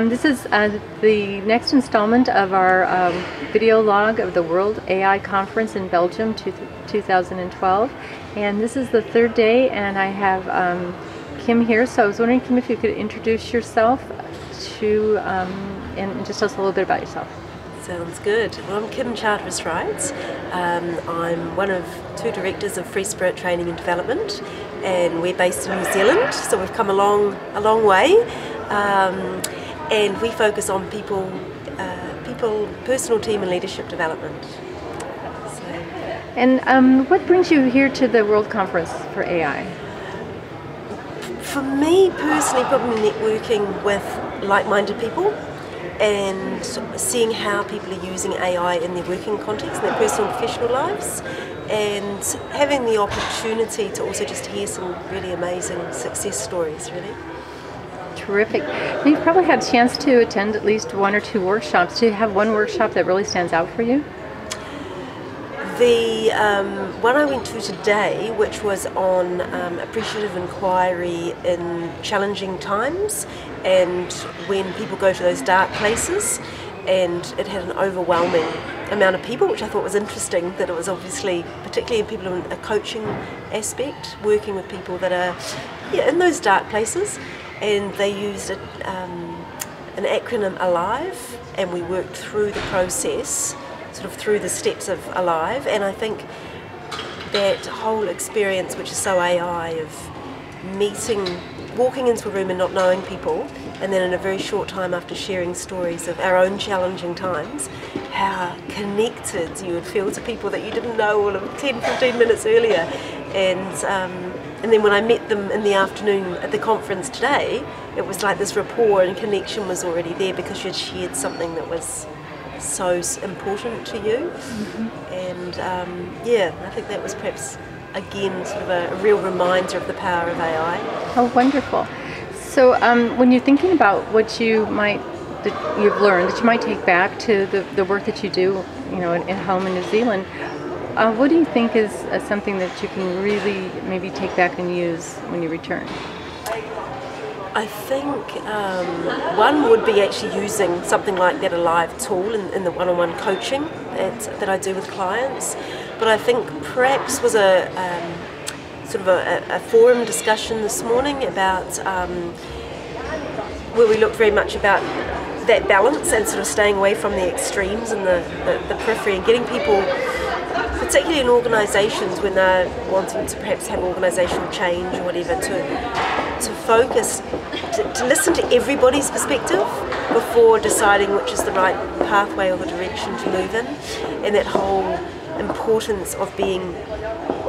This is the next installment of our video log of the World AI Conference in Belgium 2012, and this is the third day, and I have Kim here. So I was wondering, Kim, if you could introduce yourself and just tell us a little bit about yourself. Sounds good. Well, I'm Kim Charteris-Wright. I'm one of two directors of Free Spirit Training and Development, and we're based in New Zealand, so we've come a long way. And we focus on people, personal, team and leadership development. So. And what brings you here to the World Conference for AI? For me personally, probably networking with like-minded people and seeing how people are using AI in their working context, in their personal and professional lives, and having the opportunity to also just hear some really amazing success stories, really. Terrific. You've probably had a chance to attend at least one or two workshops. Do you have one workshop that really stands out for you? The one I went to today, which was on appreciative inquiry in challenging times and when people go to those dark places, and it had an overwhelming amount of people, which I thought was interesting, that it was obviously, particularly people in a coaching aspect, working with people that are in those dark places, and they used an acronym ALIVE, and we worked through the process, sort of through the steps of ALIVE, and I think that whole experience, which is so AI, of walking into a room and not knowing people, and then in a very short time after sharing stories of our own challenging times, how connected you would feel to people that you didn't know all of 10, 15 minutes earlier. And then when I met them in the afternoon at the conference today, it was like this rapport and connection was already there because you'd shared something that was so important to you. Mm-hmm. And I think that was perhaps again sort of a real reminder of the power of AI. Oh, wonderful. So when you're thinking about what you've learned that you might take back to the work that you do, at home in New Zealand, what do you think is something that you can really maybe take back and use when you return? I think one would be actually using something like that ALIVE tool in the one-on-one coaching that I do with clients. But I think perhaps was a sort of a forum discussion this morning about where we looked very much about that balance and sort of staying away from the extremes and the periphery, and getting people, particularly in organisations when they're wanting to perhaps have organisational change or whatever, to focus, to listen to everybody's perspective before deciding which is the right pathway or the direction to move in, and that whole importance of being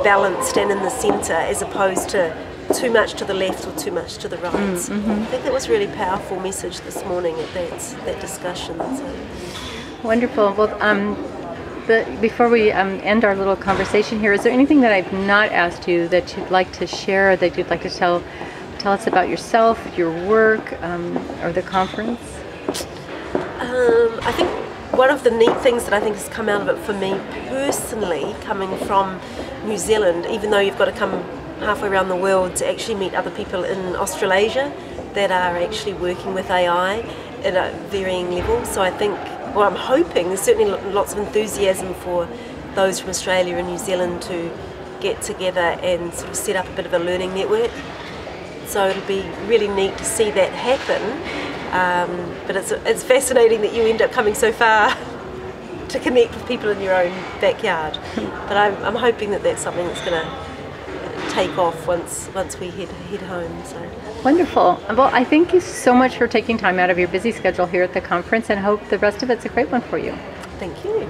balanced and in the centre as opposed to too much to the left or too much to the right. Mm-hmm. I think that was a really powerful message this morning at that discussion. So. Wonderful. Well, before we end our little conversation here, is there anything that I've not asked you that you'd like to share, that you'd like to tell us about yourself, your work, or the conference? I think one of the neat things that I think has come out of it for me personally, coming from New Zealand, even though you've got to come halfway around the world to actually meet other people in Australasia that are actually working with AI at a varying level. So I think, well, I'm hoping, there's certainly lots of enthusiasm for those from Australia and New Zealand to get together and sort of set up a bit of a learning network. So it'll be really neat to see that happen. But it's fascinating that you end up coming so far to connect with people in your own backyard. But I'm hoping that that's something that's going to take off once we head home. So. Wonderful. Well, I thank you so much for taking time out of your busy schedule here at the conference, and hope the rest of it's a great one for you. Thank you.